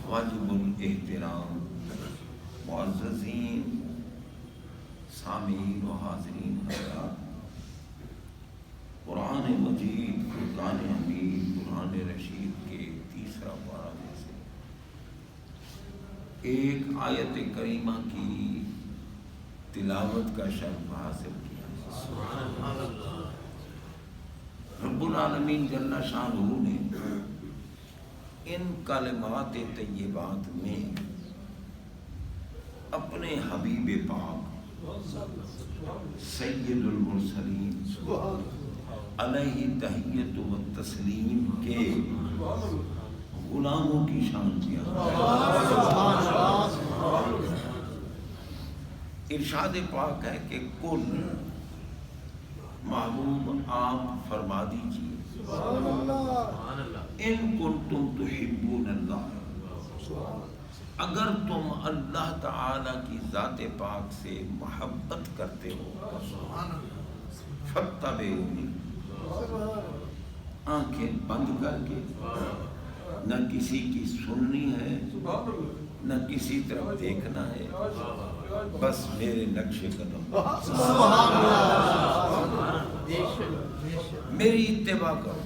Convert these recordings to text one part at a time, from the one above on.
واجب الاحترام معززین سامعین و حاضرین حضرات، قرآن مجید فرقان حمید قرآن رشید کے تیسرا پارہ میں سے ایک آیت کریمہ کی تلاوت کا شرف حاصل کیا۔ رب العالمین جل شانہ نے ان کلمات طیبات میں اپنے حبیب پاک سید المرسلین علیہ تحیت و تسلیم کے غلاموں کی شان کیا۔ ارشاد پاک ہے کہ کل محبوب آپ فرما دیجیے ان کنتم تحبون اللہ، اگر تم اللہ تعالی کی ذات پاک سے محبت کرتے ہو فاتبعونی، آنکھیں بند کر کے، نہ کسی کی سننی ہے نہ کسی طرف دیکھنا ہے، بس میرے نقش قدم میری اتباع کرو۔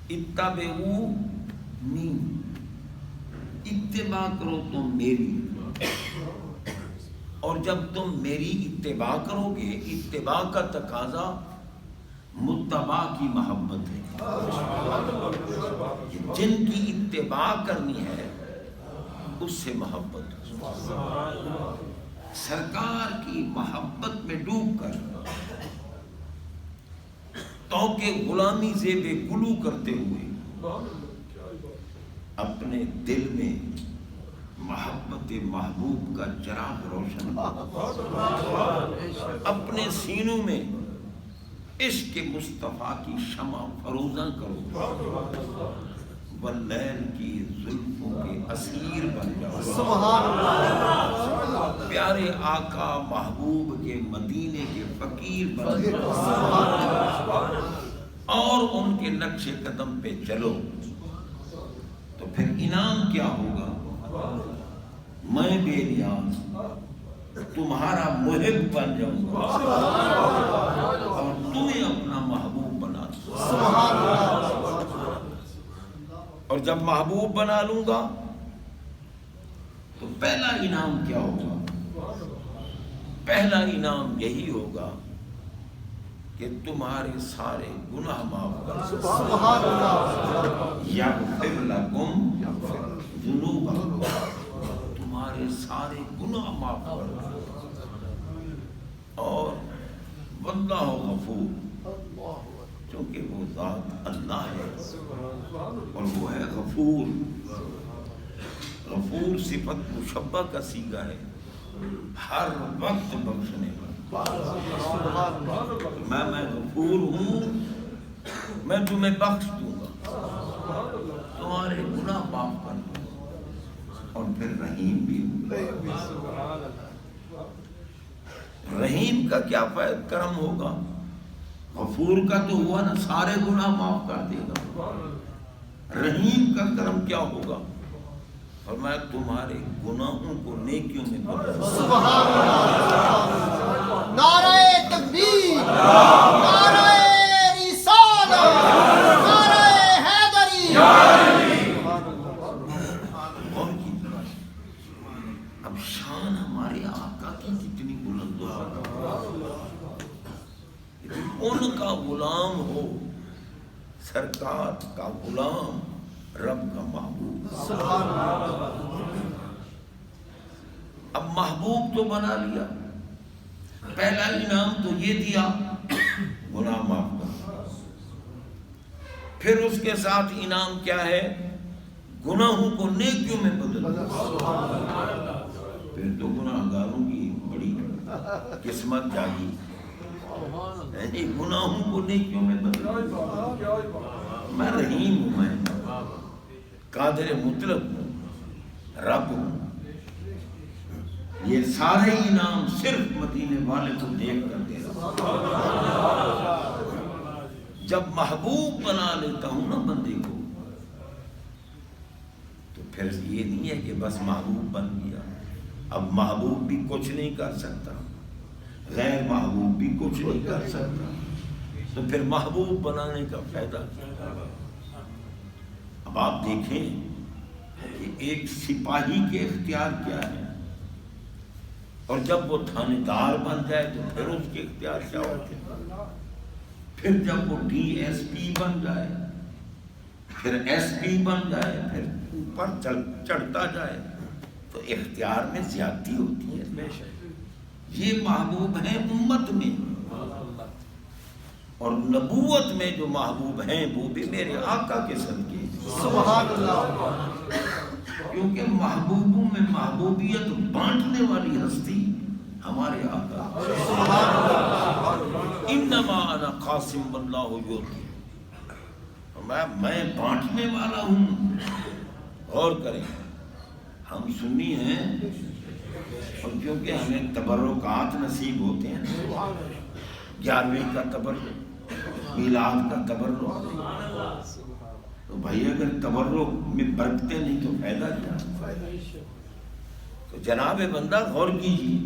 اتبعونی، اتباع کرو تم میری، اور جب تم میری اتباع کرو گے، اتباع کا تقاضا متبع کی محبت ہے۔ جن کی اتباع کرنی ہے اس سے محبت، سرکار کی محبت میں ڈوب کر توکہ غلامی زیب گلو کرتے ہوئے اپنے دل میں محبت محبوب کا چراغ روشن کرو، اپنے سینوں میں عشق مصطفیٰ کی شمع فروزاں کرو، واللیل کی زلفوں کے اسیر بن جاؤ، سبحان اللہ، پیارے آقا محبوب کے مدینے کے فقیر بن جاؤ، اور ان کے نقش قدم پہ چلو، تو پھر انعام کیا ہوگا؟ میں بے نیاز تمہارا محب بن جاؤں گا اور تمہیں اپنا محبوب بنا دوں گا، اور جب محبوب بنا لوں گا تو پہلا انعام کیا ہوگا؟ پہلا انعام یہی ہوگا کہ تمہارے سارے گناہ معاف کر دوں، یغفر لکم ذنوبکم، تمہارے سارے گناہ معاف کر دوں، اور واللہ غفور، چونکہ وہ ذات اللہ ہے اور وہ ہے غفور۔ غفور صفت مشبہ کا صیغہ ہے، ہر وقت بخشنے والا۔ میں غفور ہوں، میں تمہیں بخش دوں گا، تمہارے گناہ معاف کر دوں گا، اور پھر رحیم بھی ہوں۔ رحیم کا کیا فائدہ کرم ہوگا؟ غفور کا تو ہوا نا، سارے گناہ معاف کر دے گا۔ رحیم کا کرم کیا ہوگا؟ فرمایا تمہارے گناہوں کو نیکیوں میں بدل دوں۔ سبحان اللہ، نعرہ تکبیر، نعرہ رسالت، نعرہ حیدری۔ اور کی اب شان ہمارے آقا کی کتنی بلند ہو، ان کا غلام ہو، سرکار کا غلام، رب کا محبوب۔ سبحان اللہ، اب محبوب تو بنا لیا، پہلا انعام تو یہ دیا گناہ معاف کر، پھر اس کے ساتھ انعام کیا ہے؟ گناہوں کو نیکیوں میں بدل دو۔ پھر تو گناہ گاروں کی بڑی قسمت جاگی، یعنی گناہوں کو نیکیوں میں بدل دو۔ میں رحیم ہوں، میں قادر مطلق ہوں، رب ہوں۔ یہ سارے انعام صرف مدینے والے کو دیکھ کر دے رہا۔ جب محبوب بنا لیتا ہوں نا بندے کو، پھر یہ نہیں ہے کہ بس محبوب بن گیا، اب محبوب بھی کچھ نہیں کر سکتا، غیر محبوب بھی کچھ نہیں کر سکتا، تو پھر محبوب بنانے کا فائدہ کیا؟ اب آپ دیکھیں کہ ایک سپاہی کے اختیار کیا ہے، اور جب وہ تھانے دار بن جائے تو پھر اس کے اختیار کیا ہوتے ہیں، پھر جب وہ ڈی ایس پی بن جائے، پھر ایس پی بن جائے، پھر اوپر چڑھتا جائے تو اختیار میں زیادتی ہوتی ہے۔ یہ محبوب ہیں امت میں، اور نبوت میں جو محبوب ہیں وہ بھی میرے آقا کے صدقے، سبحان اللہ، کیونکہ محبوبوں میں محبوبیت بانٹنے والی ہستی ہمارے آقا۔ انما انا قاسم واللہ یعطی، میں بانٹنے والا ہوں۔ غور کریں، ہم سنی ہیں اور کیونکہ ہمیں تبرکات نصیب ہوتے ہیں، 11ویں کا تبرک، میلاد کا تبرک، تو بھائی اگر تبرک میں برکتے نہیں تو فائدہ کیا؟ تو جناب بندہ غور کیجیے،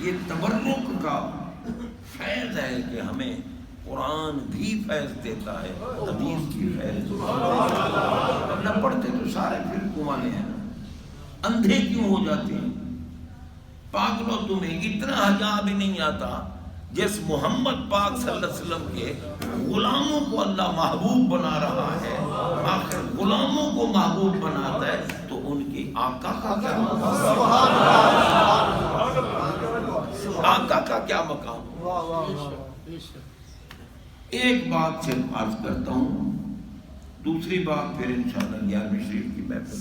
یہ تبرک کا فیض ہے کہ ہمیں قرآن بھی فیض دیتا ہے، حدیث بھی فیض دیتا ہے۔ نہ پڑھتے تو سارے فرقوں والے ہیں، اندھے کیوں ہو جاتے ہیں؟ پاگلو، تمہیں اتنا حیا بھی نہیں آتا جس محمد پاک صلی اللہ علیہ وسلم کے غلاموں کو اللہ محبوب بنا رہا ہے، آخر غلاموں کو محبوب بناتا ہے تو ان کی آقا کا کیا مقام؟ آقا کا کیا مقام؟ ایک بات صرف عرض کرتا ہوں، دوسری بات پھر انشاءاللہ 11ویں شریف کی محفل،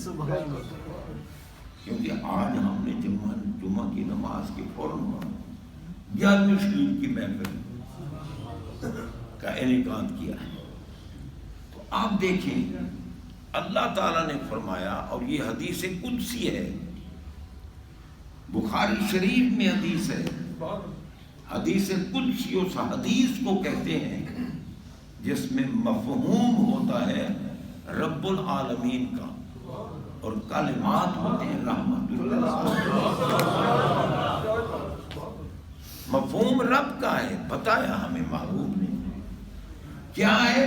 کیونکہ آج ہم نے جمعہ کی نماز کے فوراً 11ویں شریف کی محفل کا انعقاد کیا ہے۔ تو آپ دیکھیں اللہ تعالیٰ نے فرمایا، اور یہ حدیث قدسی ہے، بخاری شریف میں حدیث ہے، حدیث قدسی اس حدیث کو کہتے ہیں جس میں مفہوم ہوتا ہے رب العالمین کا، اور کلمات ہوتے ہیں رحمت اللہ۔ مفہوم رب کا ہے، بتایا ہمیں محبوب نے کیا ہے۔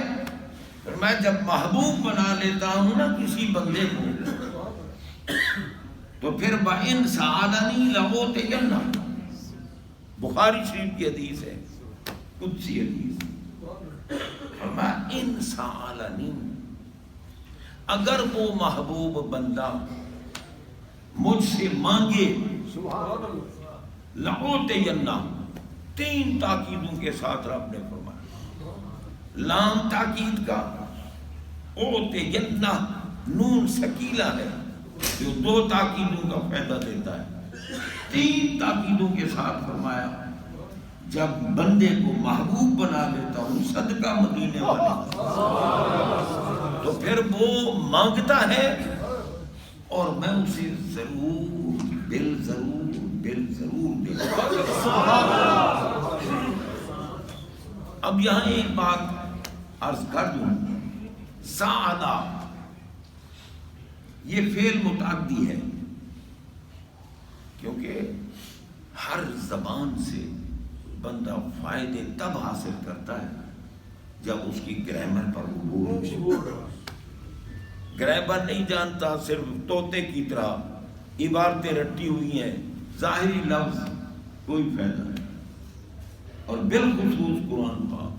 میں جب محبوب بنا لیتا ہوں نا کسی بندے کو، تو پھر بَإِنْ سَأَلَنِي لَأُعْطِيَنَّهُ، بخاری شریف کی حدیث ہے، قدسی حدیث، إِنْ سَأَلَنِي، اگر وہ محبوب بندہ مجھ سے مانگے، لَأُعْطِيَنَّهُ، 3 تاکیدوں کے ساتھ رب نے فرمایا، لام تاکید کا، اُعْطِيَنَّهُ نون سکیلہ ہے جو 2 تاکیدوں کا فائدہ دیتا ہے، 3 تاکیدوں کے ساتھ فرمایا جب بندے کو محبوب بنا لیتا ہوں صدقہ مدینے والے، تو پھر وہ مانگتا ہے اور میں اسے ضرور بال ضرور دیتا ہوں۔ اب یہاں ایک بات عرض کر دوں، سعادہ یہ فعل متعدی ہے، کیونکہ ہر زبان سے بندہ فائدے تب حاصل کرتا ہے جب اس کی گرامر پر عبور ہو۔ گرامر نہیں جانتا، صرف طوطے کی طرح عبارتیں رٹی ہوئی ہیں، ظاہری لفظ، کوئی فائدہ نہیں۔ اور بالخصوص قرآن پاک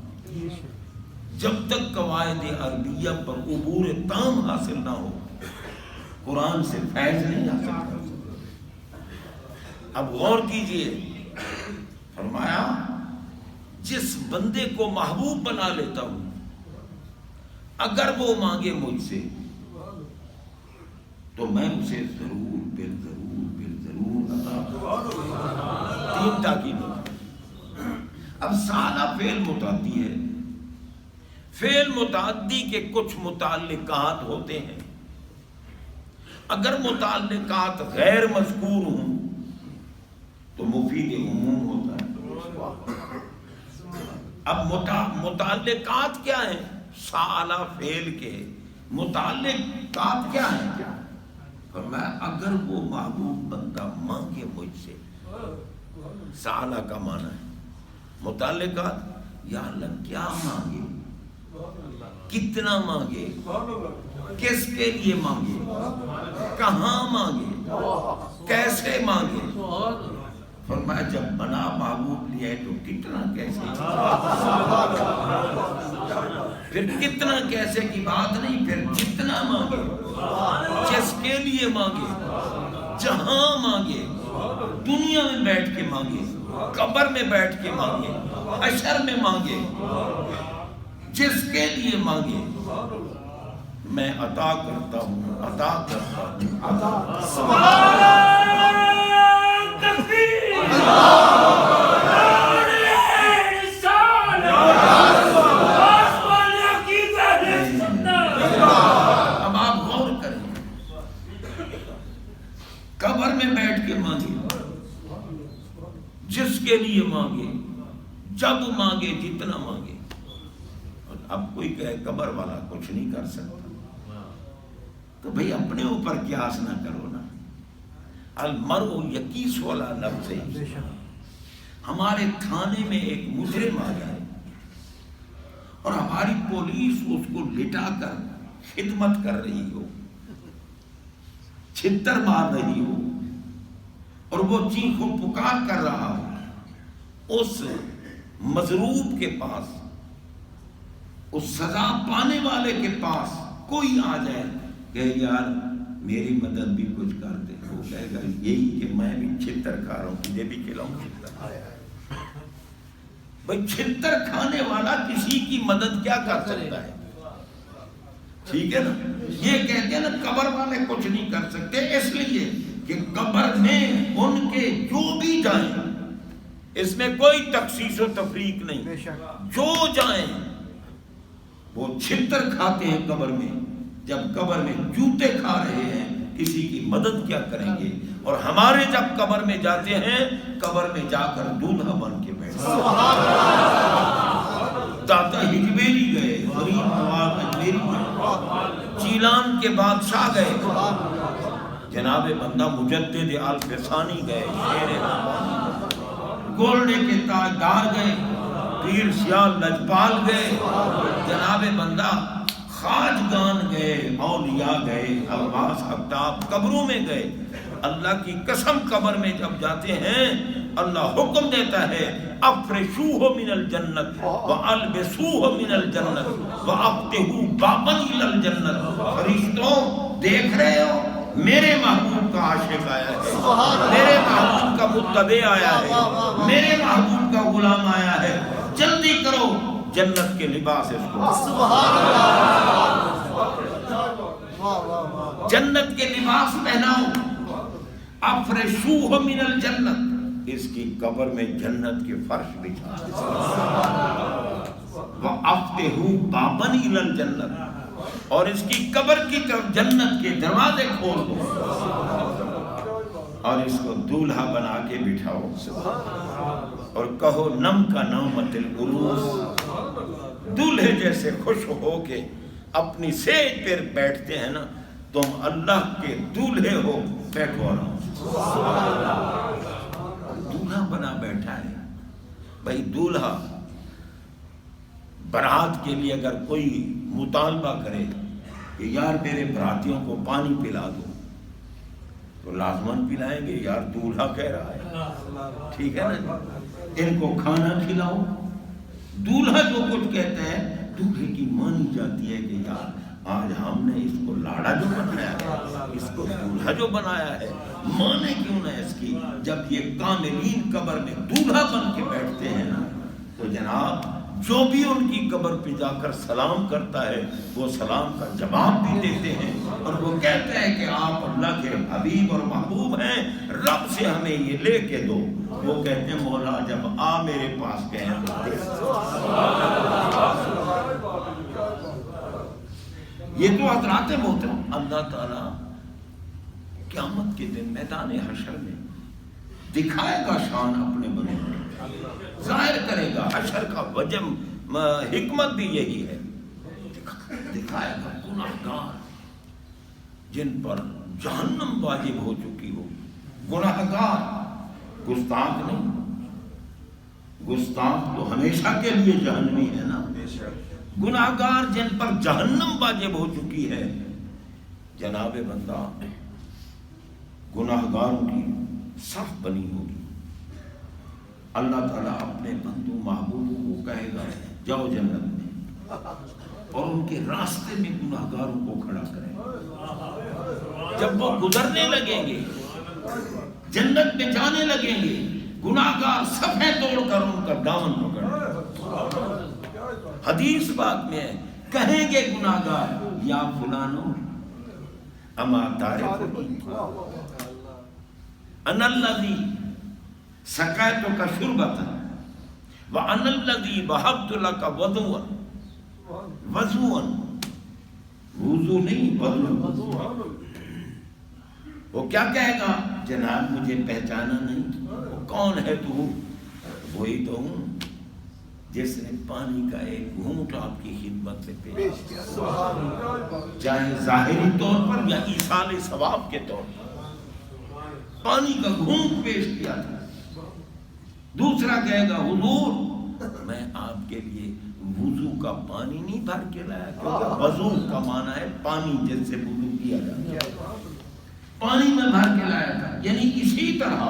جب تک قواعد عربیہ پر عبور تام حاصل نہ ہو، قرآن سے فیض نہیں حاصل کر سکتا۔ اب غور کیجئے، فرمایا جس بندے کو محبوب بنا لیتا ہوں اگر وہ مانگے مجھ سے تو میں اسے ضرور عطا کروں۔ 3 تاکید۔ اب سادہ فعل متعدی ہے، فعل متعدی کے کچھ متعلقات ہوتے ہیں، اگر متعلقات غیر مذکور ہوں تو مفید عموم ہوتا ہے۔ اب متعلقات کیا ہیں؟ سالہ فعل کے متعلقات کیا ہیں؟ فرمایا اگر وہ محبوب بندہ مانگے مجھ سے، سالہ کا معنی ہے متعلقات، یا اللہ کیا مانگے، کتنا مانگے، کس کے لیے مانگے، کہاں مانگے، کیسے مانگے؟ فرمایا جب بنا محبوب لیا ہے تو کتنا کیسے، پھر کتنا کیسے کی بات نہیں، پھر جتنا مانگے، جس کے لیے مانگے، جہاں مانگے، دنیا میں بیٹھ کے مانگے، قبر میں بیٹھ کے مانگے، حشر میں مانگے، جس کے لیے مانگے میں عطا کرتا ہوں، عطا کرتا ہوں، عطا۔ سبحان اب آپ غور کریں، قبر میں بیٹھ کے مانگے، جس کے لیے مانگے، جب مانگے، جتنا مانگے۔ اب کوئی کہے قبر والا کچھ نہیں کر سکتا، تو بھئی اپنے اوپر قیاس نہ کرو نا۔ المرء یقیس والا لفظ ہے۔ ہمارے تھانے میں ایک مجرم آ جائے اور ہماری پولیس اس کو لٹا کر خدمت کر رہی ہو، چھتر مار رہی ہو، اور وہ چیخ و پکار کر رہا ہو، اس مضروب کے پاس، اس سزا پانے والے کے پاس کوئی آ جائے کہ یار میری مدد بھی کچھ کر دے، وہ کہے گا یہی کہ میں بھی چھتر کھا رہا ہوں، تجھے بھی کھلاؤں چھتر۔ بھئی چھتر کھانے والا کسی کی مدد کیا کر سکتا ہے؟ ٹھیک ہے نا؟ یہ کہتے ہیں نا قبر والے کچھ نہیں کر سکتے، اس لیے کہ قبر میں ان کے جو بھی جائیں، اس میں کوئی تخصیص و تفریق نہیں، جو جائیں وہ چھتر کھاتے ہیں قبر میں۔ جب قبر میں جوتے کھا رہے ہیں کسی کی مدد کیا کریں گے؟ اور ہمارے جب قبر میں جاتے ہیں، قبر میں جا کر دولہا بن کے بیٹھتے ہیں۔ داتا ہجویری گئے، غریب نواز اجمیری گئے، جیلان کے بادشاہ گئے، جناب بندہ مجدد الفسانی گئے، شیر رحمانی، گولڈے کے تاجدار گئے، پیر سیال لجپال گئے، جناب بندہ خواجگان گئے، اولیاء گئے، الواس اقداب قبروں میں گئے۔ اللہ کی قسم قبر میں جب جاتے ہیں اللہ حکم دیتا ہے افرشوہ من الجنت والبسوہ من الجنت وافتحوا بابا الی الجنت۔ فرشتوں دیکھ رہے ہو، میرے محبوب کا عاشق آیا ہے، میرے محبوب کا متبع آیا ہے، میرے محبوب کا غلام آیا ہے، جلدی کرو جنت کے لباس اس کو، جنت کے لباس پہناؤ، افرشوہ من الجنت، اس کی قبر میں جنت کے فرش بچھا، وَأَفْتِحُوا بَابًا إِلَى الْجَنَّةِ، اور اس کی قبر کی طرف جنت کے دروازے کھول دو اور اس کو دولہا بنا کے بٹھاؤ اور کہو نم کا نومت العروس، دولہے جیسے خوش ہو کے اپنی سیج پر بیٹھتے ہیں نا، تم اللہ کے دولہے ہو، بیٹھو آرام سے۔ دولہا بنا بیٹھا ہے۔ بھائی دولہا برات کے لیے اگر کوئی مطالبہ کرے کہ یار میرے براتیوں کو پانی پلا دو، تو لازماً پلائیں گے، یار دولہا کہہ رہا ہے، ٹھیک ہے نا، ان کو کھانا کھلاؤ۔ دولہا جو کچھ کہتا ہے دولہے کی مانی جاتی ہے کہ یار آج ہم نے اس کو لاڑا جو بنایا ہے، اس کو دولہا جو بنایا ہے، مانے کیوں نہ اس کی۔ جب یہ کاملین قبر میں دولہا بن کے بیٹھتے ہیں نا، تو جناب جو بھی ان کی قبر پہ جا کر سلام کرتا ہے وہ سلام کا جواب بھی دیتے ہیں، اور وہ کہتے ہیں کہ آپ اللہ کے حبیب اور محبوب ہیں، رب سے ہمیں یہ لے کے دو۔ وہ کہتے ہیں مولا جب آ میرے پاس گئے ہیں تو دے۔ یہ تو حضرات محترم اللہ تعالیٰ قیامت کے دن میدان حشر میں دکھائے گا شان اپنے بندوں کو، ظاہر کرے گا۔ حشر کا وجہ حکمت بھی یہی ہے، دکھائے گا۔ گناہگار جن پر جہنم واجب ہو چکی ہو. گناہگار، گستاخ نہیں. گستاخ تو ہمیشہ کے لیے جہنمی ہے نا. گناہگار جن پر جہنم واجب ہو چکی ہے. جناب بندہ گناہگاروں کی صف بنی ہوگی. اللہ تعالیٰ اپنے بندوں محبوبوں کو کہے گا جاؤ جنت میں، اور ان کے راستے میں گناہگاروں کو کھڑا کرے. جب وہ گزرنے لگیں گے، جنت میں جانے لگیں گے، گناہگار صفیں توڑ کر ان کا دامن پکڑ. حدیث بات میں ہے، کہیں گے گناہگار یا فلانو اما تعرفنی انا الذی سقیتک شربۃ وانا الذی وهبت لک وضوءا. وضوءا، وضو نہیں، وضو. وہ کیا کہے گا؟ جناب مجھے پہچانا نہیں، وہ کون ہے تو؟ وہی تو ہوں جس نے پانی کا ایک گھونٹ آپ کی خدمت میں پیش کیا، چاہے ظاہری طور پر یا ایصال ثواب کے طور پر پانی کا گھونٹ پیش کیا تھا. دوسرا کہے گا حضور میں آپ کے لیے وضو کا پانی نہیں بھر کے لایا، کیونکہ وضو کا معنی ہے پانی جس سے وضو کیا جاتا ہے، پانی میں بھر کے لایا تھا. یعنی اسی طرح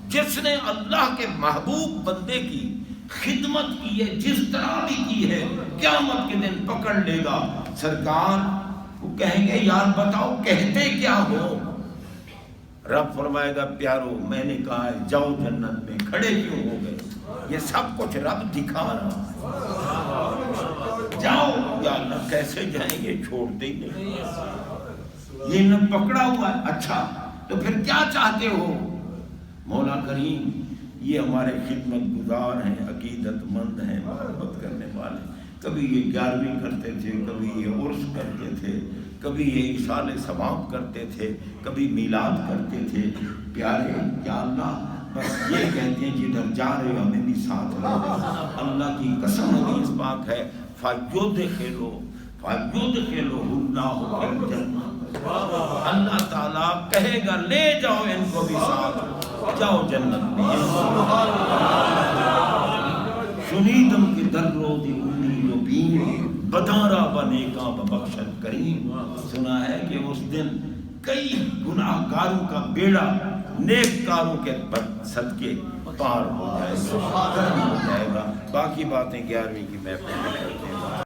جس نے اللہ کے محبوب بندے کی خدمت کی ہے، جس طرح بھی کی ہے، قیامت کے دن پکڑ لے گا. سرکار وہ کہیں گے یار بتاؤ کہتے کیا ہو؟ رب فرمائے گا پیارو میں نے کہا ہے جاؤ جنت میں، کھڑے کیوں ہو گئے؟ یہ سب کچھ رب دکھا رہا ہے. جاؤ. یا اللہ کیسے جائیں گے، چھوڑتے ہی نہیں، یہ نہ پکڑا ہوا ہے. اچھا تو پھر کیا چاہتے ہو؟ مولا کریم یہ ہمارے خدمت گزار ہیں، عقیدت مند ہیں، محبت کرنے والے. کبھی یہ 11ویں کرتے تھے، کبھی یہ عرس کرتے تھے، کبھی یہ ایصال ثواب کرتے تھے، کبھی میلاد کرتے تھے. پیارے یا اللہ بس یہ کہتے ہیں جدھر جا رہے ہو ہمیں بھی ساتھ لو. اللہ کی قسم حدیث پاک ہے فَيُدْخِلُ اللَّهُ فِي الْجَنَّةِ. اللہ تعالیٰ کہے گا لے جاؤ ان کو بھی ساتھ، جاؤ جنت میں. شنیدم کی در روزی امید و بین بدارا بنے کا ببخشت کریم. سنا ہے کہ اس دن کئی گناہگاروں کا بیڑا نیک کاروں کے صدقے پار ہو جائے گا، باقی باتیں 11ویں کی محفل میں